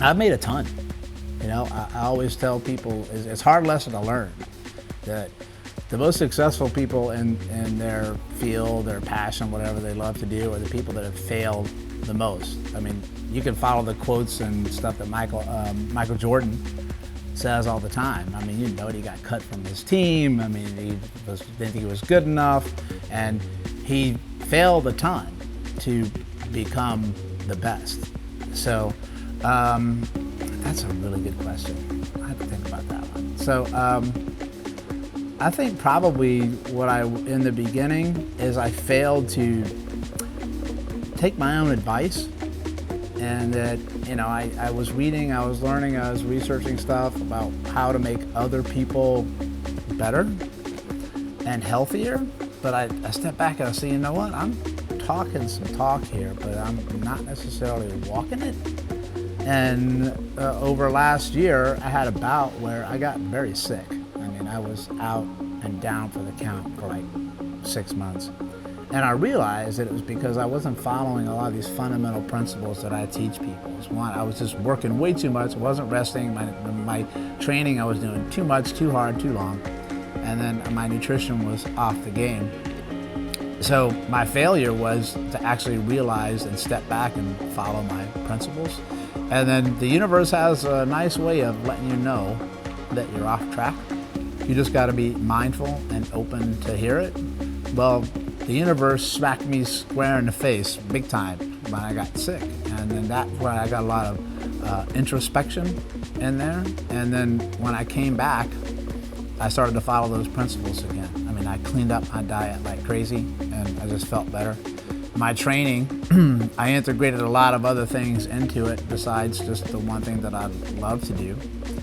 I've made a ton. I always tell people it's a hard lesson to learn that the most successful people in their field, their passion, whatever they love to do, are the people that have failed the most. I mean, you can follow the quotes and stuff that Michael Jordan says all the time. I mean, he got cut from his team. I mean, didn't think he was good enough, and he failed a ton to become the best. So that's a really good question. I have to think about that one. So I think probably in the beginning is I failed to take my own advice, and that I was reading, I was learning, I was researching stuff about how to make other people better and healthier. But I stepped back and I said, you know what? I'm talking some talk here, but I'm not necessarily walking it. And over last year, I had a bout where I got very sick. I mean, I was out and down for the count for like 6 months. And I realized that it was because I wasn't following a lot of these fundamental principles that I teach people. One, I was just working way too much, wasn't resting. My training, I was doing too much, too hard, too long. And then my nutrition was off the game. So my failure was to actually realize and step back and follow my principles. And then the universe has a nice way of letting you know that you're off track. You just got to be mindful and open to hear it. Well, the universe smacked me square in the face big time when I got sick. And then that's where I got a lot of introspection in there. And then when I came back, I started to follow those principles again. I mean, I cleaned up my diet like crazy, and I just felt better. My training, I integrated a lot of other things into it besides just the one thing that I love to do.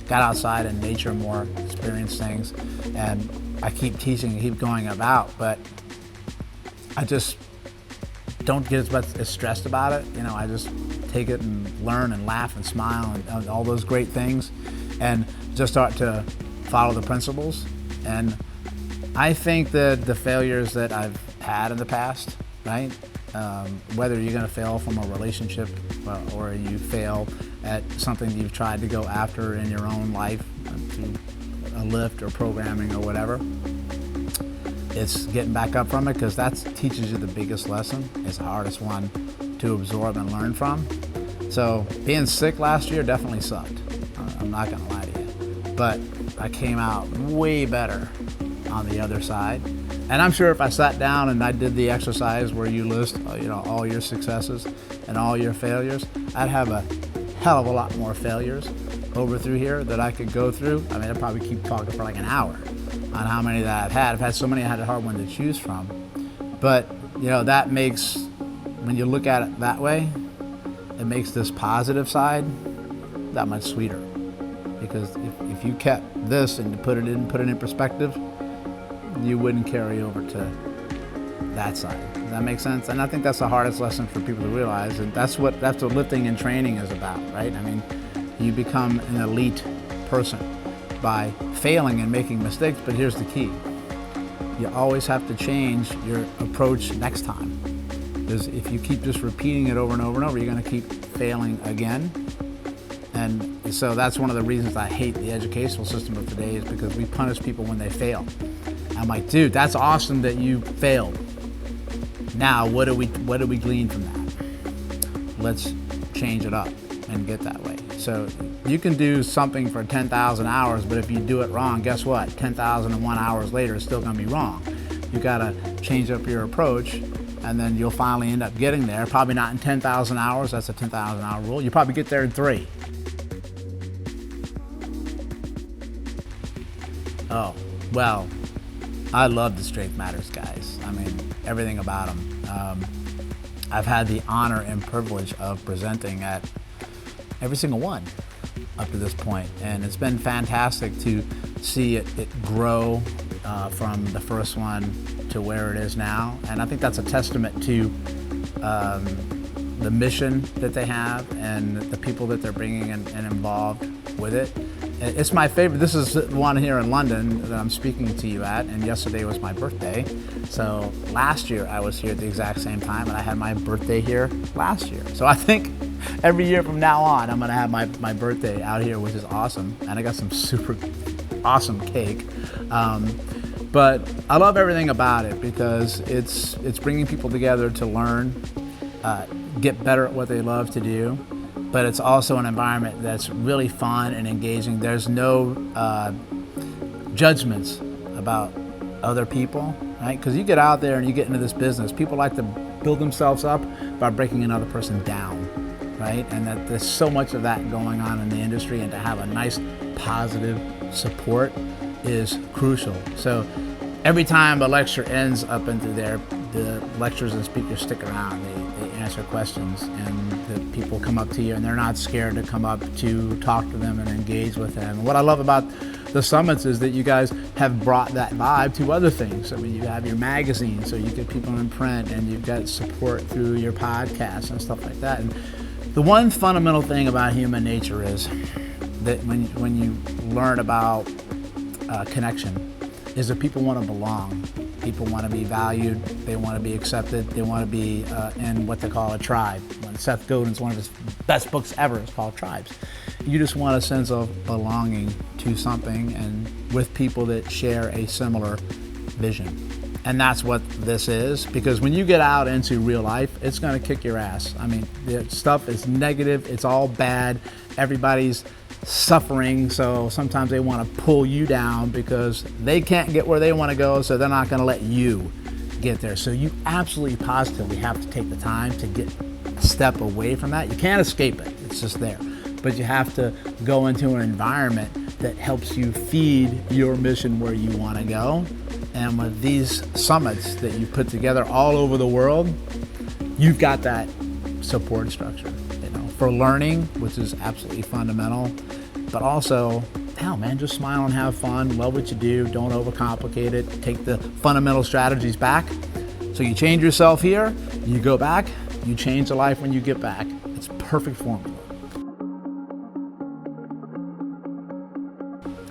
Got outside in nature more, experienced things, and I keep teaching and keep going about, but I just don't get as stressed about it. I just take it and learn and laugh and smile and all those great things, and just start to follow the principles. And I think that the failures that I've had in the past, right? Whether you're going to fail from a relationship or you fail at something you've tried to go after in your own life, through a lift or programming or whatever, it's getting back up from it, because that teaches you the biggest lesson. It's the hardest one to absorb and learn from. So being sick last year definitely sucked. I'm not going to lie to you. But I came out way better on the other side. And I'm sure if I sat down and I did the exercise where you list, all your successes and all your failures, I'd have a hell of a lot more failures over through here that I could go through. I mean, I'd probably keep talking for like an hour on how many that I've had. I've had so many I had a hard one to choose from. But, that makes, when you look at it that way, it makes this positive side that much sweeter. Because if you kept this and put it in perspective, you wouldn't carry over to that side. Does that make sense? And I think that's the hardest lesson for people to realize, and that's what lifting and training is about, right? I mean, you become an elite person by failing and making mistakes, but here's the key. You always have to change your approach next time. Because if you keep just repeating it over and over and over, you're going to keep failing again. And so that's one of the reasons I hate the educational system of today, is because we punish people when they fail. I'm like, dude, that's awesome that you failed. Now, what do we glean from that? Let's change it up and get that way. So you can do something for 10,000 hours, but if you do it wrong, guess what? 10,001 hours later, it's still going to be wrong. You got to change up your approach, and then you'll finally end up getting there. Probably not in 10,000 hours. That's a 10,000 hour rule. You probably get there in 3. Oh, well, I love the Strength Matters guys. I mean, everything about them. I've had the honor and privilege of presenting at every single one up to this point, and it's been fantastic to see it grow from the first one to where it is now. And I think that's a testament to the mission that they have and the people that they're bringing and involved with it. It's my favorite. This is the one here in London that I'm speaking to you at, and yesterday was my birthday. So last year I was here at the exact same time, and I had my birthday here last year. So I think every year from now on, I'm gonna have my birthday out here, which is awesome. And I got some super awesome cake. But I love everything about it because it's bringing people together to learn, get better at what they love to do. But it's also an environment that's really fun and engaging. There's no judgments about other people, right? Because you get out there and you get into this business, people like to build themselves up by breaking another person down, right? And that there's so much of that going on in the industry, and to have a nice positive support is crucial. So every time a lecture ends up into there, the lecturers and speakers stick around. They answer questions, and the people come up to you, and they're not scared to come up to talk to them and engage with them. And what I love about the summits is that you guys have brought that vibe to other things. I mean, you have your magazine, so you get people in print, and you've got support through your podcast and stuff like that. And the one fundamental thing about human nature is that when you learn about connection, is that people want to belong. People want to be valued. They want to be accepted. They want to be in what they call a tribe. When Seth Godin's one of his best books ever is called Tribes. You just want a sense of belonging to something and with people that share a similar vision. And that's what this is, because when you get out into real life, it's going to kick your ass. I mean, the stuff is negative. It's all bad. Everybody's suffering, so sometimes they want to pull you down because they can't get where they want to go, so they're not going to let you get there. So you absolutely positively have to take the time to get a step away from that. You can't escape it. It's just there. But you have to go into an environment that helps you feed your mission where you want to go. And with these summits that you put together all over the world, you've got that support structure, for learning, which is absolutely fundamental. But also, hell man, just smile and have fun, love what you do, don't overcomplicate it, take the fundamental strategies back. So you change yourself here, you go back, you change the life when you get back. It's perfect formula.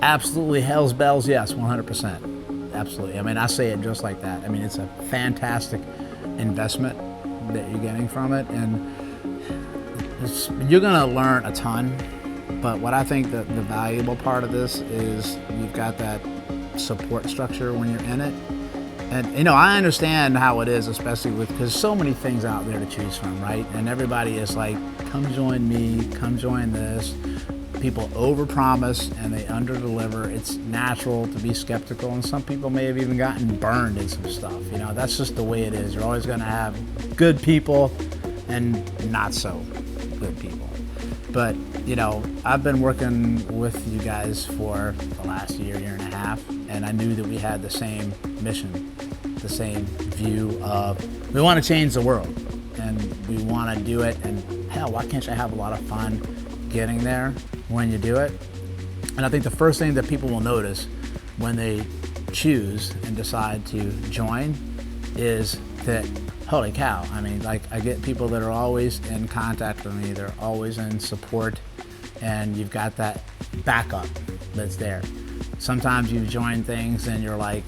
Absolutely, hell's bells, yes, 100%. Absolutely. I mean, I say it just like that. I mean, it's a fantastic investment that you're getting from it, and you're gonna learn a ton. But what I think that the valuable part of this is you've got that support structure when you're in it. And I understand how it is, especially because so many things out there to choose from, right? And everybody is like, come join me, come join this. People overpromise and they underdeliver. It's natural to be skeptical, and some people may have even gotten burned in some stuff. That's just the way it is. You're always going to have good people and not so good people. But I've been working with you guys for the last year and a half, and I knew that we had the same mission, the same view of we want to change the world, and we want to do it. And hell, why can't you have a lot of fun getting there when you do it? And I think the first thing that people will notice when they choose and decide to join is that, holy cow, I mean, like, I get people that are always in contact with me, they're always in support, and you've got that backup that's there. Sometimes you join things and you're like,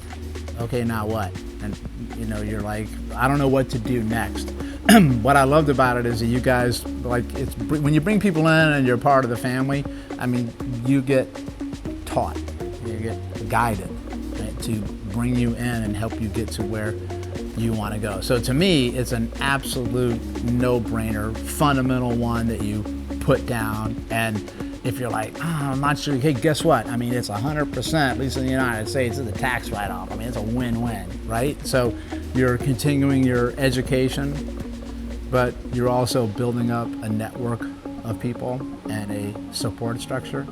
okay, now what? And you're like, I don't know what to do next. What I loved about it is that you guys, when you bring people in and you're part of the family, I mean, you get taught, you get guided, right, to bring you in and help you get to where you want to go. So to me, it's an absolute no-brainer, fundamental one that you put down. And if you're like, I'm not sure, hey, guess what? I mean, it's 100%, at least in the United States, it's a tax write-off. I mean, it's a win-win, right? So you're continuing your education, but you're also building up a network of people and a support structure.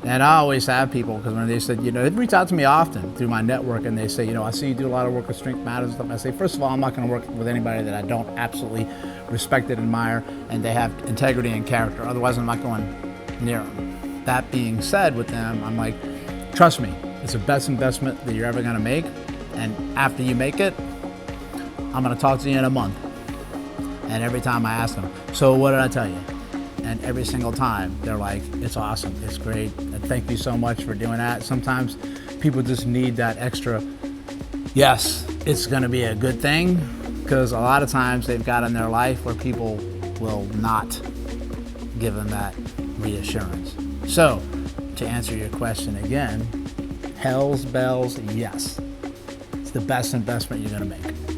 And I always have people, because when they said, they reach out to me often through my network, and they say, I see you do a lot of work with Strength Matters and stuff. I say, first of all, I'm not going to work with anybody that I don't absolutely respect and admire, and they have integrity and character. Otherwise, I'm not going near them. That being said, with them, I'm like, trust me, it's the best investment that you're ever going to make. And after you make it, I'm going to talk to you in a month. And every time I ask them, so what did I tell you? And every single time they're like, it's awesome, it's great, and thank you so much for doing that. Sometimes people just need that extra, yes, it's going to be a good thing, because a lot of times they've got in their life where people will not give them that reassurance. So, to answer your question again, hell's bells, yes. It's the best investment you're going to make.